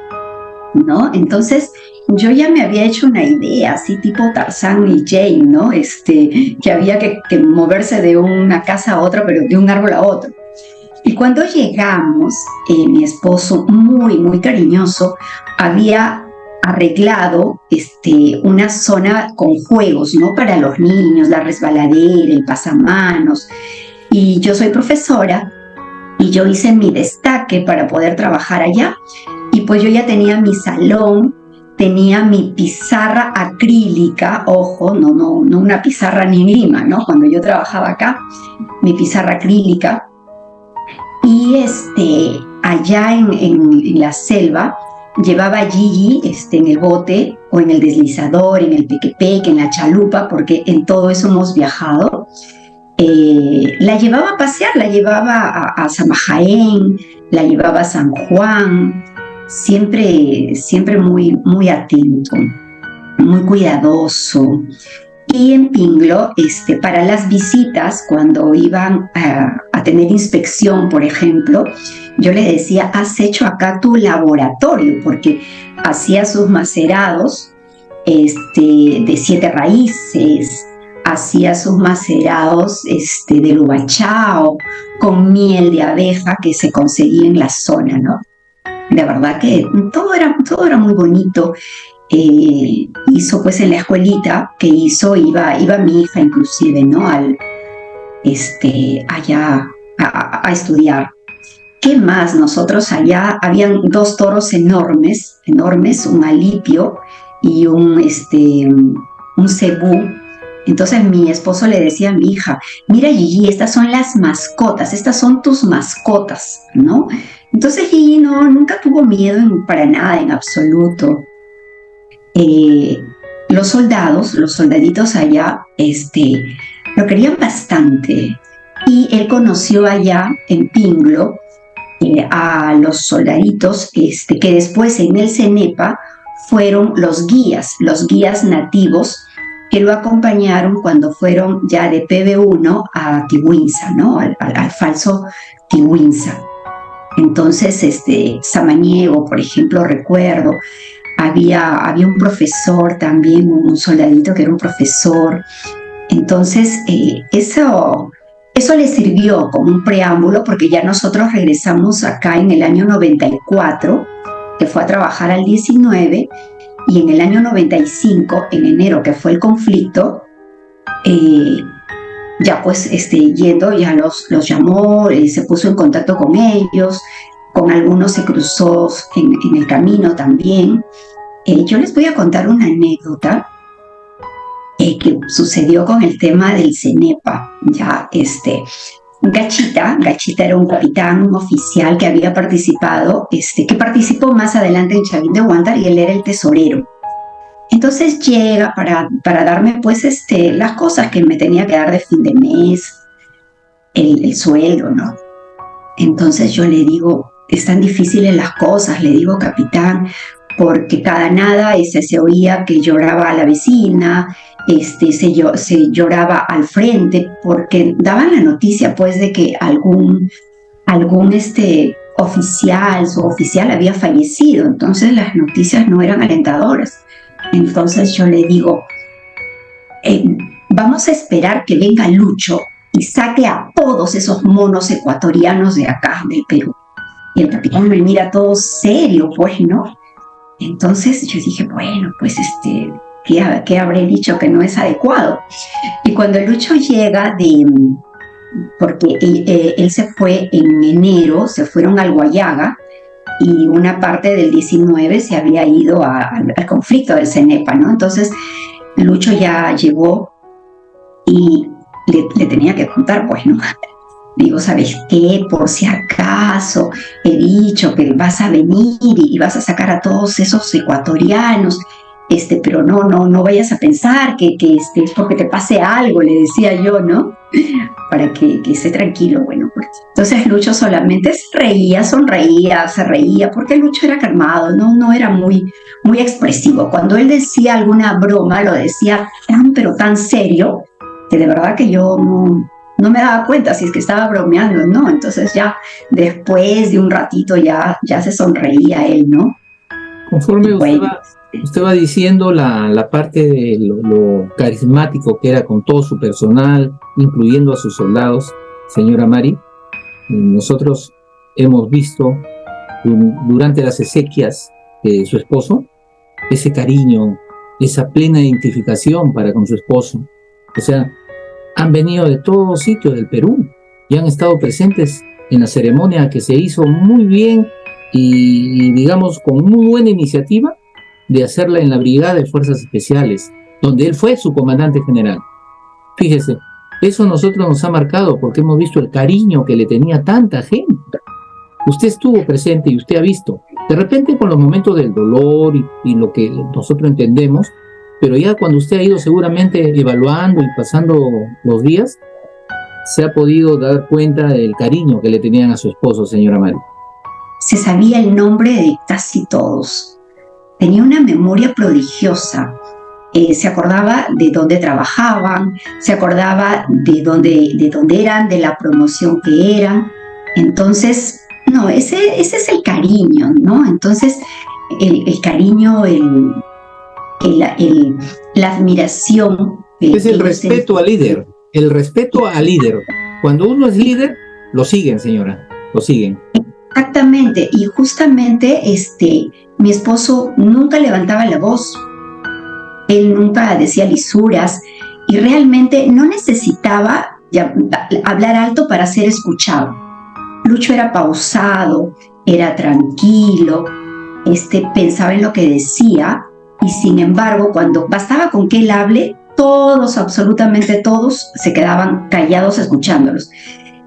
¿no? Entonces, yo ya me había hecho una idea, así tipo Tarzán y Jane, ¿no? Que había que moverse de una casa a otra, pero de un árbol a otro. Y cuando llegamos, mi esposo, muy cariñoso, había arreglado una zona con juegos, ¿no? Para los niños, la resbaladera, el pasamanos. Y yo soy profesora y yo hice mi destaque para poder trabajar allá. Y pues yo ya tenía mi salón, tenía mi pizarra acrílica, ojo, no una pizarra ni en Lima, ¿no? Cuando yo trabajaba acá, mi pizarra acrílica. Y allá en la selva llevaba a Gigi en el bote o en el deslizador, en el pequepeque, en la chalupa, porque en todo eso hemos viajado. La llevaba a pasear, la llevaba a Samajaén, la llevaba a San Juan, siempre muy atento, muy cuidadoso. Y en Pinglo, para las visitas, cuando iban a tener inspección, por ejemplo, yo le decía, has hecho acá tu laboratorio, porque hacía sus macerados de 7 raíces, hacía sus macerados del ubachao, con miel de abeja que se conseguía en la zona, ¿no? De verdad que todo era muy bonito. Hizo pues en la escuelita que hizo, iba mi hija inclusive, ¿no? Allá a estudiar. ¿Qué más? Nosotros allá habían 2 toros enormes, un alipio y un cebú. Entonces mi esposo le decía a mi hija, mira Gigi, estas son las mascotas, estas son tus mascotas, ¿no? Entonces Gigi nunca tuvo miedo para nada, en absoluto. Los soldaditos allá, lo querían bastante, y él conoció allá en Pinglo a los soldaditos que después en el CENEPA fueron los guías nativos que lo acompañaron cuando fueron ya de PB1 a Tiwinsa, ¿no? al falso Tiwinsa. Entonces, Samaniego, por ejemplo, recuerdo, había un profesor también, un soldadito que era un profesor. Entonces, eso le sirvió como un preámbulo, porque ya nosotros regresamos acá en el año 94, que fue a trabajar al 19, y en el año 95, en enero, que fue el conflicto, ya pues yendo, ya los llamó, se puso en contacto con ellos, con algunos se cruzó en el camino también. Yo les voy a contar una anécdota que sucedió con el tema del CENEPA. Ya Gachita era un capitán, un oficial que había participado, que participó más adelante en Chavín de Huántar, y él era el tesorero. Entonces llega para darme pues las cosas que me tenía que dar de fin de mes, el sueldo, ¿no? Entonces yo le digo, están difíciles las cosas, le digo, capitán, porque cada nada se oía que lloraba la vecina, se lloraba al frente, porque daban la noticia pues de que algún oficial, suboficial había fallecido, entonces las noticias no eran alentadoras. Entonces yo le digo, vamos a esperar que venga Lucho y saque a todos esos monos ecuatorianos de acá, del Perú. Y el capitán me mira todo serio, pues, ¿no? Entonces yo dije, bueno, pues ¿qué habré dicho que no es adecuado? Y cuando Lucho llega porque él se fue en enero, se fueron al Guayaga, y una parte del 19 se había ido al conflicto del CENEPA, ¿no? Entonces Lucho ya llegó y le tenía que contar, pues, ¿no? Digo, ¿sabes qué? Por si acaso he dicho que vas a venir y vas a sacar a todos esos ecuatorianos, pero no vayas a pensar que es porque te pase algo, le decía yo, ¿no? Para que esté tranquilo, bueno, pues. Entonces Lucho solamente se reía, sonreía, se reía, porque Lucho era calmado, no era muy expresivo. Cuando él decía alguna broma, lo decía pero tan serio, que de verdad que yo no me daba cuenta si es que estaba bromeando, ¿no? Entonces ya después de un ratito ya se sonreía él, ¿no? Conforme usted va diciendo la parte de lo carismático que era con todo su personal, incluyendo a sus soldados, señora Mari, nosotros hemos visto durante las exequias de su esposo ese cariño, esa plena identificación para con su esposo. O sea, han venido de todos sitios del Perú y han estado presentes en la ceremonia que se hizo muy bien y digamos con muy buena iniciativa de hacerla en la Brigada de Fuerzas Especiales, donde él fue su comandante general. Fíjese, eso a nosotros nos ha marcado porque hemos visto el cariño que le tenía tanta gente. Usted estuvo presente y usted ha visto, de repente con los momentos del dolor y lo que nosotros entendemos, pero ya cuando usted ha ido seguramente evaluando y pasando los días, se ha podido dar cuenta del cariño que le tenían a su esposo, señora Mari. Se sabía el nombre de casi todos. Tenía una memoria prodigiosa. Se acordaba de dónde trabajaban, se acordaba de dónde eran, de la promoción que eran. Entonces, no, ese es el cariño, ¿no? Entonces, el cariño, la admiración. Es el respeto al líder, el respeto al líder. Cuando uno es líder, lo siguen, señora, lo siguen. Exactamente, y justamente mi esposo nunca levantaba la voz, él nunca decía lisuras y realmente no necesitaba hablar alto para ser escuchado. Lucho era pausado, era tranquilo, pensaba en lo que decía y sin embargo cuando bastaba con que él hable, todos, absolutamente todos, se quedaban callados escuchándolos.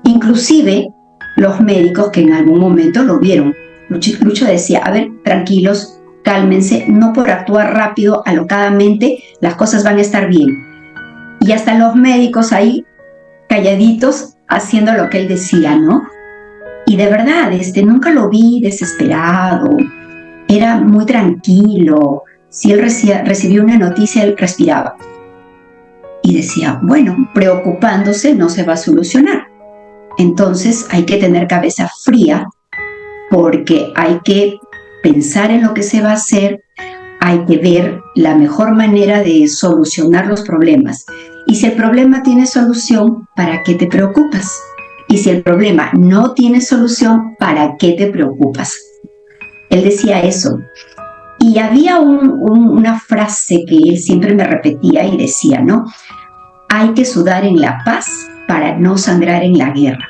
Inclusive los médicos que en algún momento lo vieron. Lucho decía, a ver, tranquilos, cálmense, no por actuar rápido, alocadamente, las cosas van a estar bien. Y hasta los médicos ahí, calladitos, haciendo lo que él decía, ¿no? Y de verdad, nunca lo vi desesperado, era muy tranquilo. Si él recibía una noticia, él respiraba. Y decía, bueno, preocupándose no se va a solucionar. Entonces hay que tener cabeza fría porque hay que pensar en lo que se va a hacer, hay que ver la mejor manera de solucionar los problemas. Y si el problema tiene solución, ¿para qué te preocupas? Y si el problema no tiene solución, ¿para qué te preocupas? Él decía eso. Y había una frase que él siempre me repetía y decía, ¿no? Hay que sudar en la paz para no sangrar en la guerra,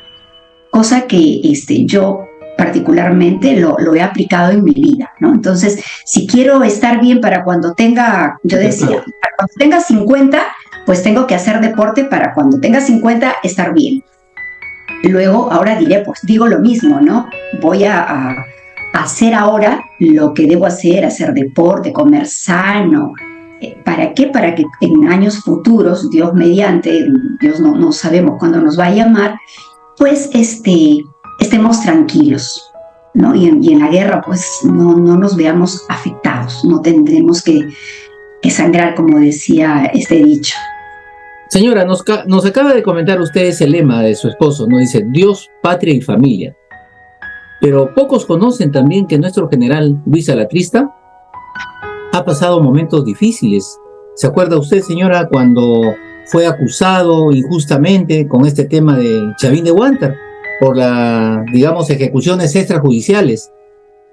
cosa que yo particularmente lo he aplicado en mi vida, ¿no? Entonces, si quiero estar bien para cuando tenga, yo decía, para cuando tenga 50, pues tengo que hacer deporte para cuando tenga 50 estar bien. Luego, ahora digo lo mismo, ¿no? Voy a hacer ahora lo que debo hacer deporte, comer sano, ¿Para qué? Para que en años futuros, Dios mediante, Dios no sabemos cuándo nos va a llamar, pues estemos tranquilos, ¿no? Y en la guerra, pues no nos veamos afectados, no tendremos que sangrar, como decía este dicho. Señora, nos acaba de comentar usted ese lema de su esposo, ¿no? Dice, Dios, patria y familia. Pero pocos conocen también que nuestro general Luis Alatrista ha pasado momentos difíciles. ¿Se acuerda usted, señora, cuando fue acusado injustamente con este tema de Chavín de Huántar por digamos, ejecuciones extrajudiciales?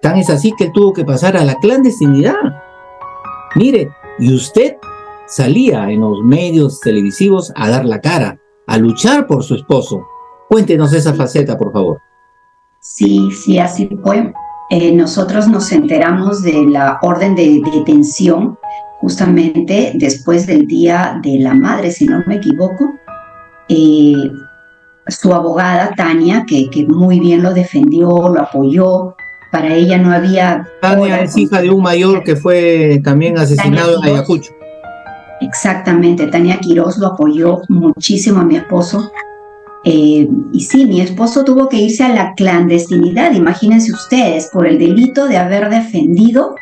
Tan es así que él tuvo que pasar a la clandestinidad. Mire, y usted salía en los medios televisivos a dar la cara, a luchar por su esposo. Cuéntenos esa faceta, por favor. Sí, así fue. Nosotros nos enteramos de la orden de detención justamente después del Día de la Madre, si no me equivoco. Su abogada, Tania, que muy bien lo defendió, lo apoyó. Para ella no había... Tania es hija de un mayor que fue también asesinado en Ayacucho. Exactamente, Tania Quiroz lo apoyó muchísimo a mi esposo. Y sí, mi esposo tuvo que irse a la clandestinidad, imagínense ustedes, por el delito de haber defendido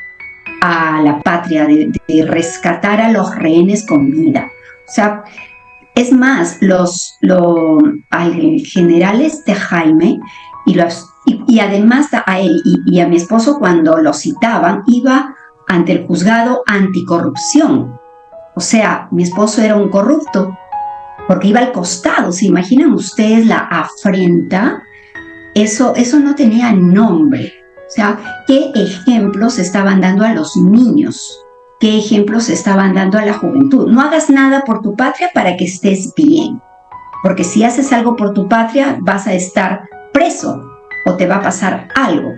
a la patria, de rescatar a los rehenes con vida. O sea, es más, al general Jaime y además a él y a mi esposo, cuando lo citaban, iba ante el juzgado anticorrupción. O sea, mi esposo era un corrupto, porque iba al costado. ¿Se imaginan ustedes la afrenta? Eso no tenía nombre. O sea, ¿qué ejemplos estaban dando a los niños? ¿Qué ejemplos estaban dando a la juventud? No hagas nada por tu patria para que estés bien, porque si haces algo por tu patria vas a estar preso o te va a pasar algo.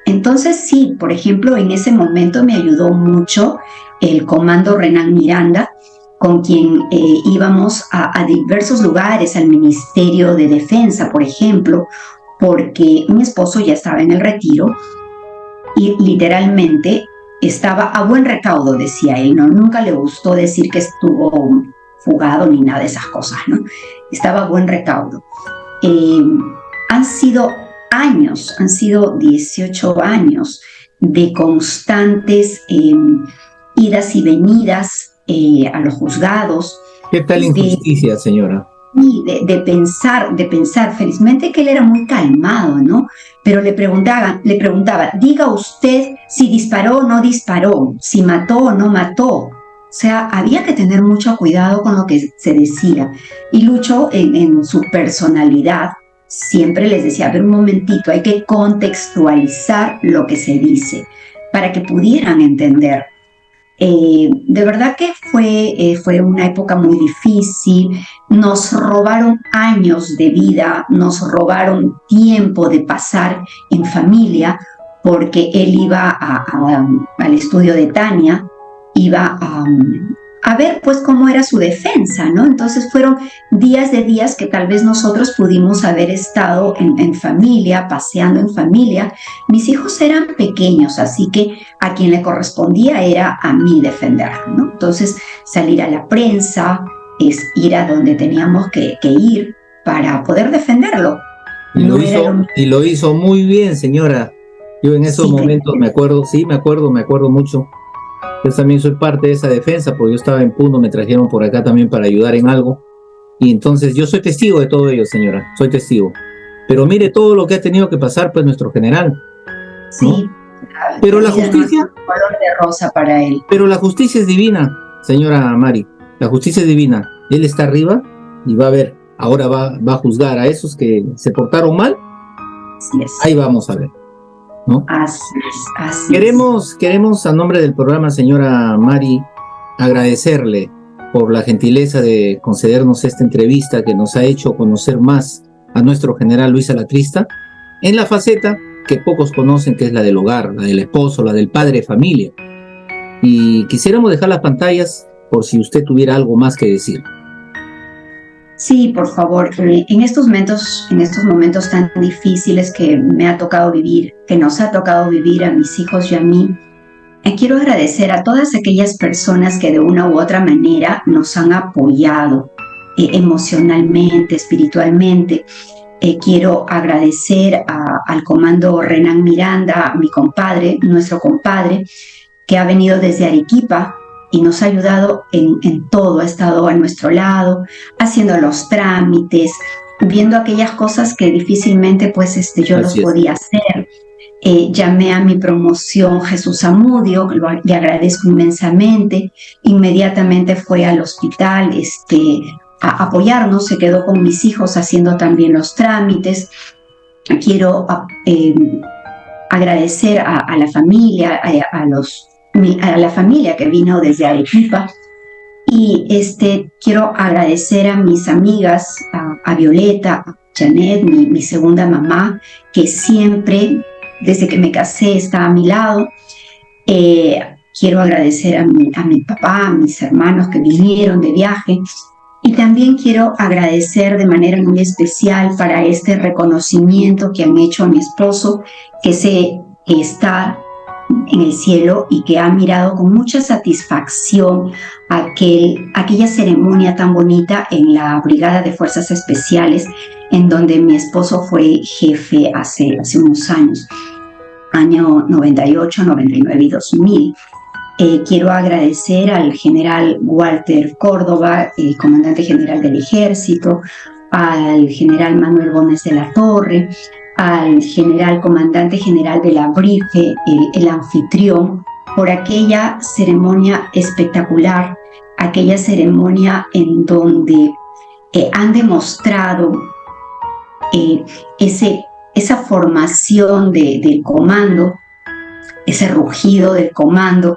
Entonces sí, por ejemplo, en ese momento me ayudó mucho el comando Renan Miranda, con quien íbamos a diversos lugares, al Ministerio de Defensa, por ejemplo, porque mi esposo ya estaba en el retiro y literalmente estaba a buen recaudo, decía él, ¿no? Nunca le gustó decir que estuvo fugado ni nada de esas cosas, ¿no? Estaba a buen recaudo. Han sido 18 años de constantes idas y venidas a los juzgados. ¿Qué tal injusticia, señora? Y de pensar, felizmente que él era muy calmado, ¿no? Pero le preguntaba, diga usted si disparó o no disparó, si mató o no mató. O sea, había que tener mucho cuidado con lo que se decía. Y Lucho, en su personalidad, siempre les decía, a ver un momentito, hay que contextualizar lo que se dice para que pudieran entender. De verdad que fue una época muy difícil, nos robaron años de vida, nos robaron tiempo de pasar en familia, porque él iba al estudio de Tania, iba a ver pues cómo era su defensa, ¿no? Entonces fueron días que tal vez nosotros pudimos haber estado en familia, paseando en familia. Mis hijos eran pequeños, así que a quien le correspondía era a mí defenderlo, ¿no? Entonces salir a la prensa, es ir a donde teníamos que ir para poder defenderlo. Y lo hizo muy bien, señora. Yo en esos momentos me acuerdo mucho. Yo también soy parte de esa defensa, porque yo estaba en Puno, me trajeron por acá también para ayudar en algo. Y entonces yo soy testigo de todo ello, señora, soy testigo. Pero mire todo lo que ha tenido que pasar, pues, nuestro general, ¿no? Sí. Pero la justicia... Color de rosa para él. Pero la justicia es divina, señora Mari. La justicia es divina. Él está arriba y va a ver, ahora va a juzgar a esos que se portaron mal. Así es. Ahí vamos a ver, ¿no? Así Queremos a nombre del programa, señora Mari, agradecerle por la gentileza de concedernos esta entrevista que nos ha hecho conocer más a nuestro general Luis Alatrista en la faceta que pocos conocen, que es la del hogar, la del esposo, la del padre de familia. Y quisiéramos dejar las pantallas por si usted tuviera algo más que decir. Sí, por favor. En estos momentos tan difíciles que me ha tocado vivir, que nos ha tocado vivir a mis hijos y a mí, quiero agradecer a todas aquellas personas que de una u otra manera nos han apoyado emocionalmente, espiritualmente. Quiero agradecer al comando Renan Miranda, mi compadre, nuestro compadre, que ha venido desde Arequipa y nos ha ayudado en todo, ha estado a nuestro lado, haciendo los trámites, viendo aquellas cosas que difícilmente pues yo los podía hacer. Llamé a mi promoción Jesús Amudio, le agradezco inmensamente. Inmediatamente fue al hospital a apoyarnos, se quedó con mis hijos haciendo también los trámites. Quiero agradecer a la familia, a la familia que vino desde Arequipa. Y quiero agradecer a mis amigas, a Violeta, a Janet, mi segunda mamá, que siempre, desde que me casé, está a mi lado. Quiero agradecer a mi papá, a mis hermanos que vinieron de viaje. Y también quiero agradecer de manera muy especial para este reconocimiento que han hecho a mi esposo, que está en el cielo y que ha mirado con mucha satisfacción aquella ceremonia tan bonita en la Brigada de Fuerzas Especiales, en donde mi esposo fue jefe hace unos años, año 98, 99 y 2000. Quiero agradecer al general Walter Córdoba, el comandante general del Ejército, al general Manuel Gómez de la Torre, al general comandante general de la Brife, el anfitrión, por aquella ceremonia espectacular, aquella ceremonia en donde han demostrado esa formación del comando, ese rugido del comando,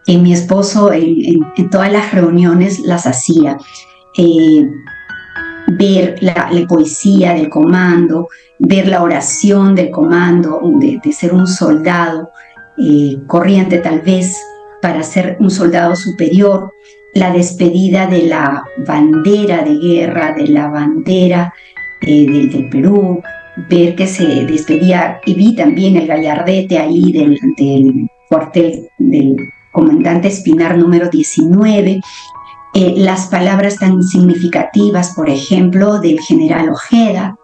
que mi esposo en todas las reuniones las hacía. Ver la poesía del comando, ver la oración del comando, de ser un soldado corriente tal vez, para ser un soldado superior, la despedida de la bandera de guerra, de la bandera del Perú, ver que se despedía, y vi también el gallardete ahí del cuartel del comandante Espinar número 19, las palabras tan significativas, por ejemplo, del general Ojeda,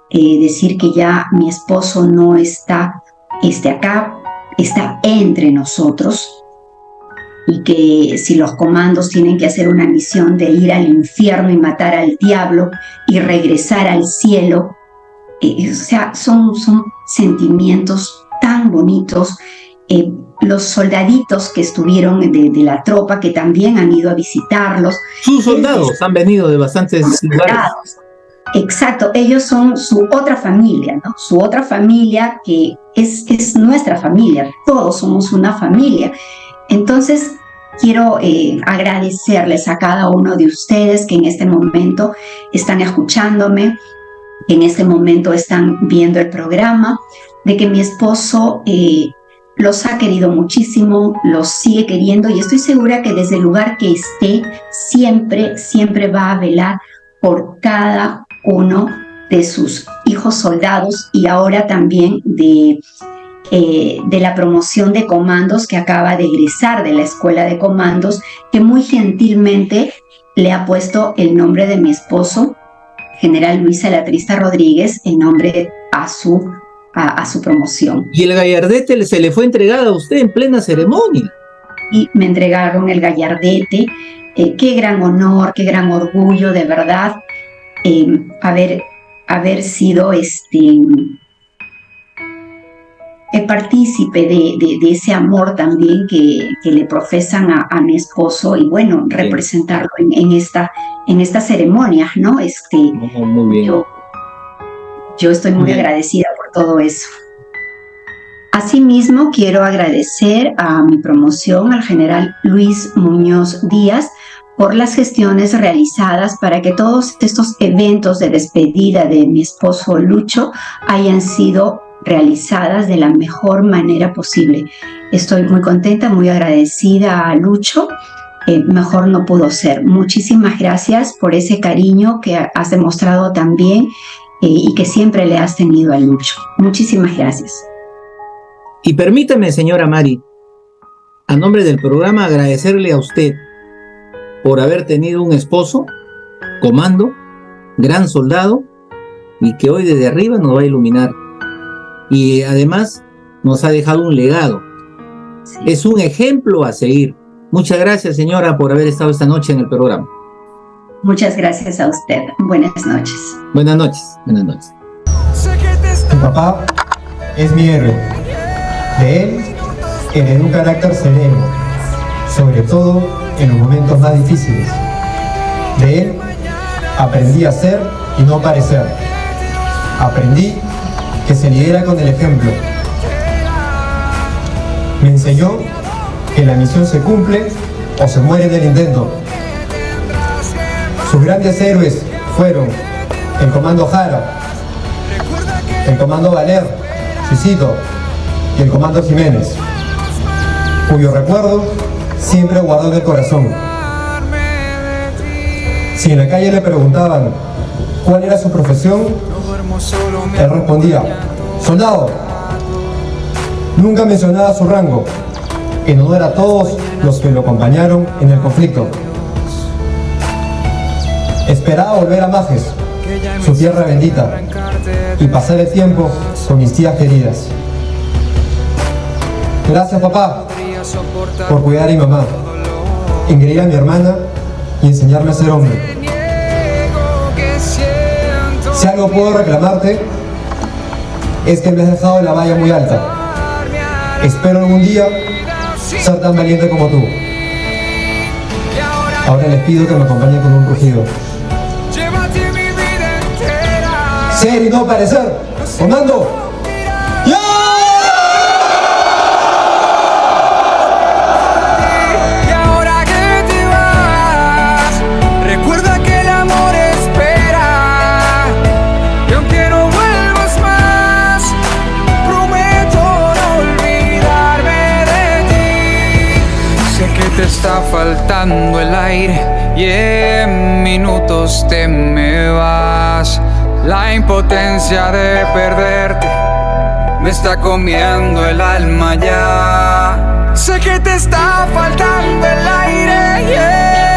decir que ya mi esposo no está acá, está entre nosotros, y que si los comandos tienen que hacer una misión de ir al infierno y matar al diablo y regresar al cielo, o sea, son sentimientos tan bonitos. Los soldaditos que estuvieron de la tropa, que también han ido a visitarlos. Sus soldados han venido de bastantes lugares. Exacto, ellos son su otra familia, ¿no? Su otra familia que es nuestra familia, todos somos una familia. Entonces, quiero agradecerles a cada uno de ustedes que en este momento están escuchándome, que en este momento están viendo el programa, de que mi esposo los ha querido muchísimo, los sigue queriendo, y estoy segura que desde el lugar que esté, siempre va a velar por cada uno de sus hijos soldados, y ahora también de la promoción de comandos que acaba de egresar de la escuela de comandos, que muy gentilmente le ha puesto el nombre de mi esposo, general Luis Alatrista Rodríguez, en nombre a su promoción. Y el gallardete se le fue entregado a usted en plena ceremonia. Y me entregaron el gallardete. Qué gran honor, qué gran orgullo, de verdad, haber sido partícipe de ese amor también que le profesan a mi esposo, y bueno, representarlo en esta ceremonia, ¿no? Muy bien. Yo estoy muy agradecida por todo eso. Asimismo, quiero agradecer a mi promoción, al general Luis Muñoz Díaz, por las gestiones realizadas para que todos estos eventos de despedida de mi esposo Lucho hayan sido realizadas de la mejor manera posible. Estoy muy contenta, muy agradecida a Lucho. Mejor no pudo ser. Muchísimas gracias por ese cariño que has demostrado también y que siempre le has tenido a Lucho. Muchísimas gracias. Y permítame, señora Mari, a nombre del programa, agradecerle a usted por haber tenido un esposo, comando, gran soldado, y que hoy desde arriba nos va a iluminar. Y además nos ha dejado un legado. Sí. Es un ejemplo a seguir. Muchas gracias, señora, por haber estado esta noche en el programa. Muchas gracias a usted. Buenas noches. Buenas noches. Buenas noches. Mi papá es mi héroe. De él heredé un carácter sereno, sobre todo en los momentos más difíciles. De él aprendí a ser y no parecer. Aprendí que se lidera con el ejemplo. Me enseñó que la misión se cumple o se muere en el intento. Sus grandes héroes fueron el Comando Jara, el Comando Valer, Chuicito y el Comando Jiménez, cuyo recuerdo siempre guardó en el corazón. Si en la calle le preguntaban cuál era su profesión, él respondía: soldado. Nunca mencionaba su rango, en honor a todos los que lo acompañaron en el conflicto. Esperaba volver a Majes, su tierra bendita, y pasar el tiempo con mis tías queridas. Gracias, papá, por cuidar a mi mamá, engreír a mi hermana y enseñarme a ser hombre. Si algo puedo reclamarte, es que me has dejado la valla muy alta. Espero algún día ser tan valiente como tú. Ahora les pido que me acompañen con un rugido. Ser y no parecer. ¡Comando! Está faltando el aire y en minutos te me vas. La impotencia de perderte me está comiendo el alma ya. Sé que te está faltando el aire, yeah.